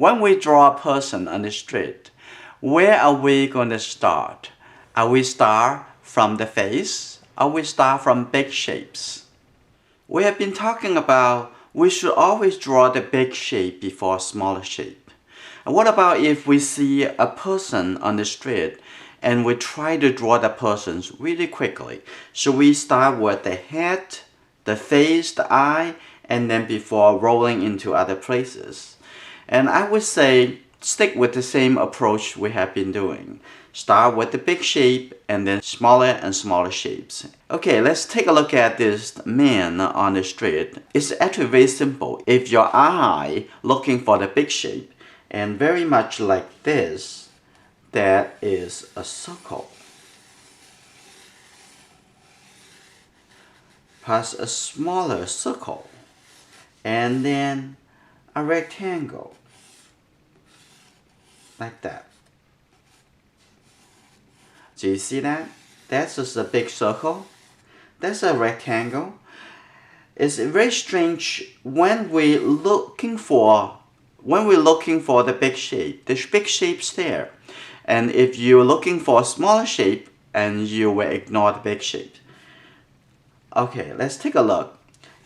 when we draw a person on the street, where are we going to start? Are we start from the face? Or we start from big shapes? We have been talking about we should always draw the big shape before smaller shape. And what about if we see a person on the street and we try to draw the person really quickly? Should we start with the head, the face, the eye, and then before rolling into other places? And I would say stick with the same approach we have been doing. Start with the big shape and then smaller and smaller shapes. Okay, let's take a look at this man on the street. It's actually very simple. If your eye looking for the big shape, and very much like this, that is a circle. Plus a smaller circle. And then a rectangle. Like that. Do you see that? That's just a big circle. That's a rectangle. It's very strange when we're looking for the big shape. The big shape's there. And if you're looking for a smaller shape, and you will ignore the big shape. Okay, let's take a look.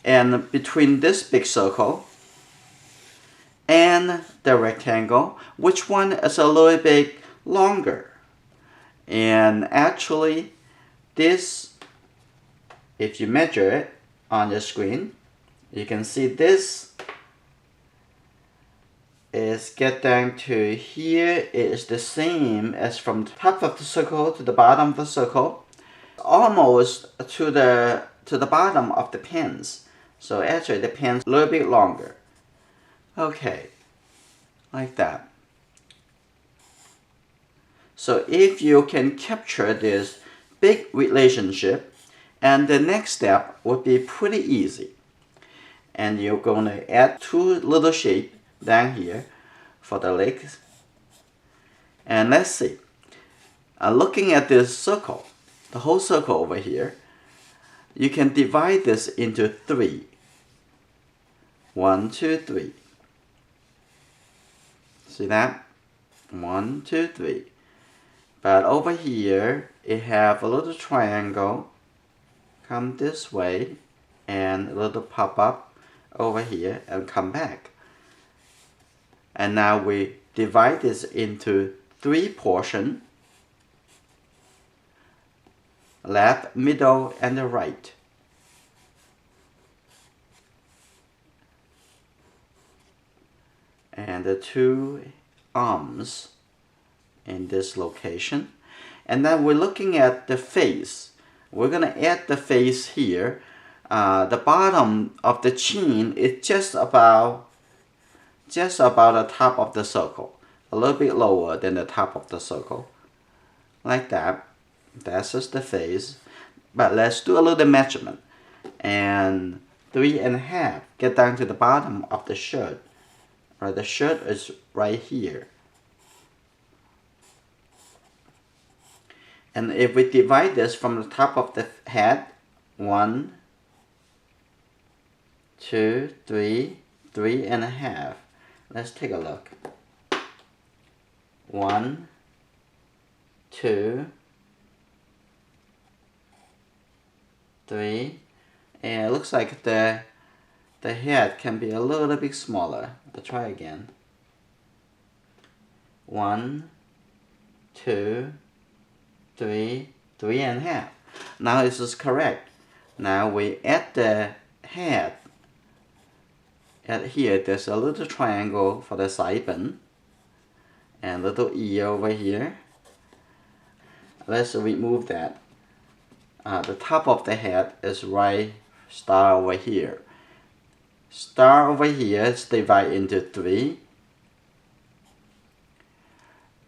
And between this big circle and the rectangle, which one is a little bit longer? And actually, this, if you measure it on the screen, you can see this is get down to here. It is the same as from the top of the circle to the bottom of the circle, almost to the bottom of the pins. So actually the pin's a little bit longer. Okay, like that. So if you can capture this big relationship, and the next step would be pretty easy. And you're going to add two little shapes down here for the legs. And let's see. Looking at this circle, the whole circle over here, you can divide this into three. 1, 2, 3. See that? 1, 2, 3. But over here, it have a little triangle come this way and a little pop up over here and come back. And now we divide this into three portions: left, middle, and the right. And the two arms in this location. And then we're looking at the face. We're going to add the face here. The bottom of the chin is just about the top of the circle, a little bit lower than the top of the circle, like that. That's just the face. But let's do a little measurement. And 3.5, get down to the bottom of the shirt. Right, the shirt is right here. And if we divide this from the top of the head, 1, 2, 3, 3.5. Let's take a look. 1, 2, 3, and it looks like the head can be a little bit smaller. Let's try again. 1, 2, 3, 3.5. Now this is correct. Now we add the head. At here, there's a little triangle for the side bun and little ear over here. Let's remove that. The top of the head is right star over here. Star over here is divided into 3.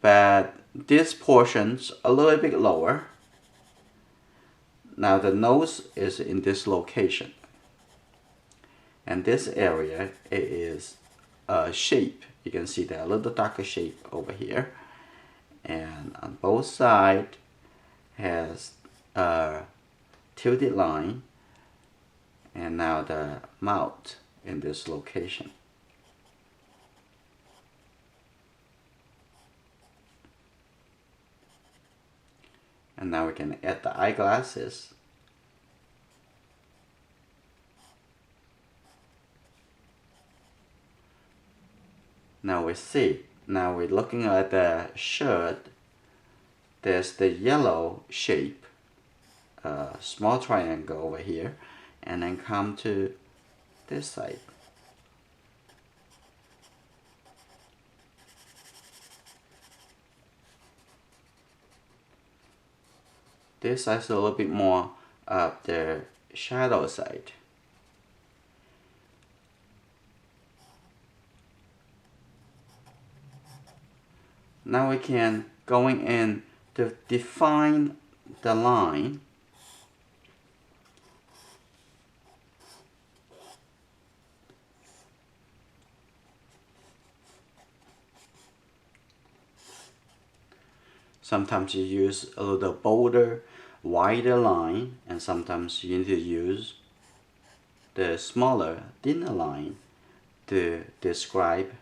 But this portion's a little bit lower. Now the nose is in this location. And this area is a shape. You can see that a little darker shape over here. And on both sides has a tilted line. And now the mouth in this location. And now we can add the eyeglasses. Now we see. Now we're looking at the shirt. There's the yellow shape, small triangle over here, and then come to this side. This side is a little bit more of the shadow side. Now we can going in to define the line. Sometimes you use a little bolder, wider line, and sometimes you need to use the smaller, thinner line to describe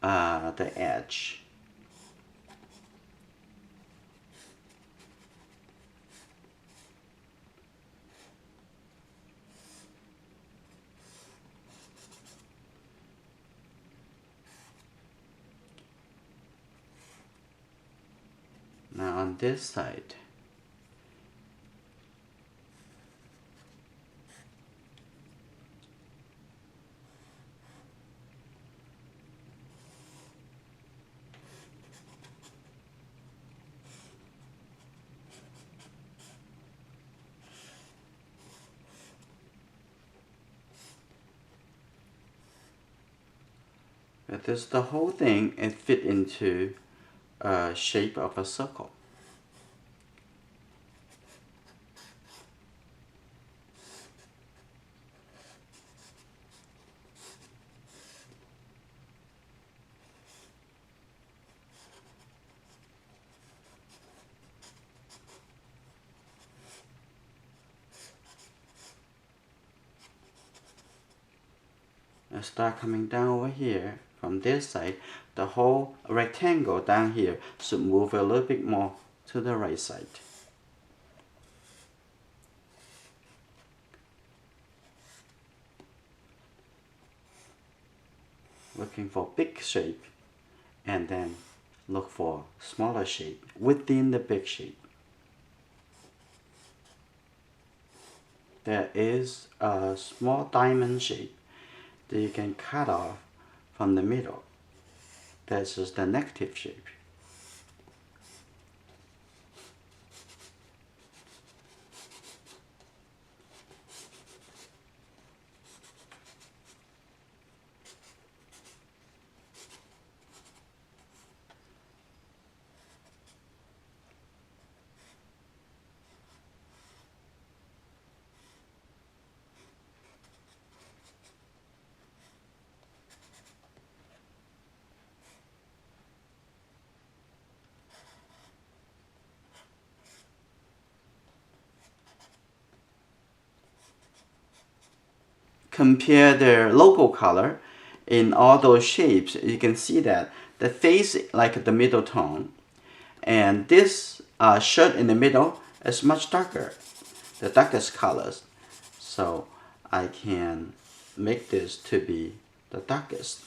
the edge. Now on this side, but this the whole thing it fit into a shape of a circle. I start coming down over here from this side. The whole rectangle down here should move a little bit more to the right side. Looking for big shape and then look for smaller shape within the big shape. There is a small diamond shape that you can cut off from the middle. That's just the negative shape. Compare the logo color in all those shapes. You can see that the face like the middle tone, and this shirt in the middle is much darker, the darkest colors. So I can make this to be the darkest.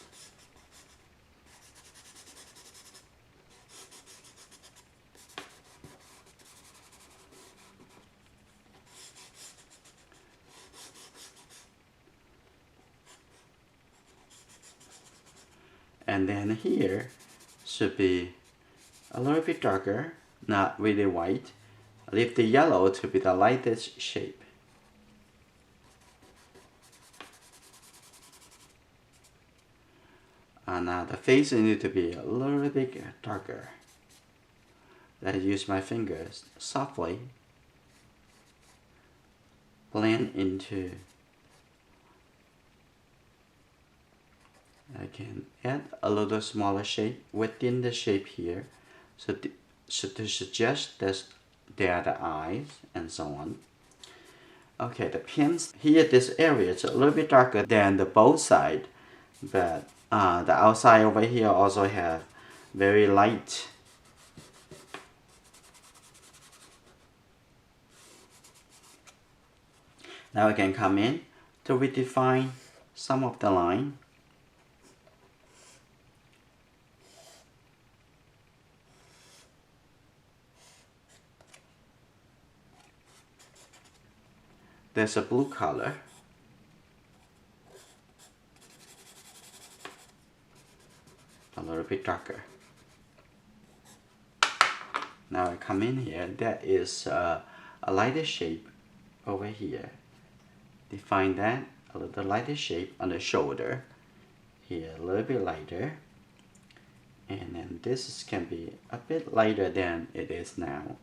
And then here should be a little bit darker, not really white. Leave the yellow to be the lightest shape. And now the face needs to be a little bit darker. I use my fingers softly blend into. I can add a little smaller shape within the shape here, so to suggest that they are the eyes and so on. Okay, the pins here, this area is a little bit darker than the both side, but the outside over here also have very light Now I can come in to redefine some of the line. There's a blue color. A little bit darker. Now I come in here, there is a lighter shape over here. Define that, a little lighter shape on the shoulder. Here a little bit lighter. And then this can be a bit lighter than it is now.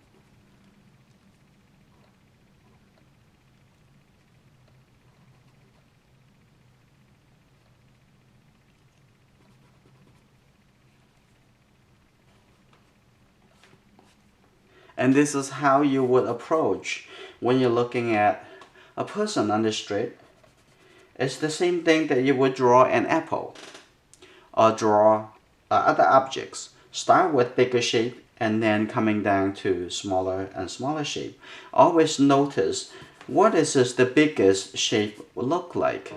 And this is how you would approach when you're looking at a person on the street. It's the same thing that you would draw an apple or draw other objects. Start with bigger shape and then coming down to smaller and smaller shape. Always notice what is the biggest shape look like.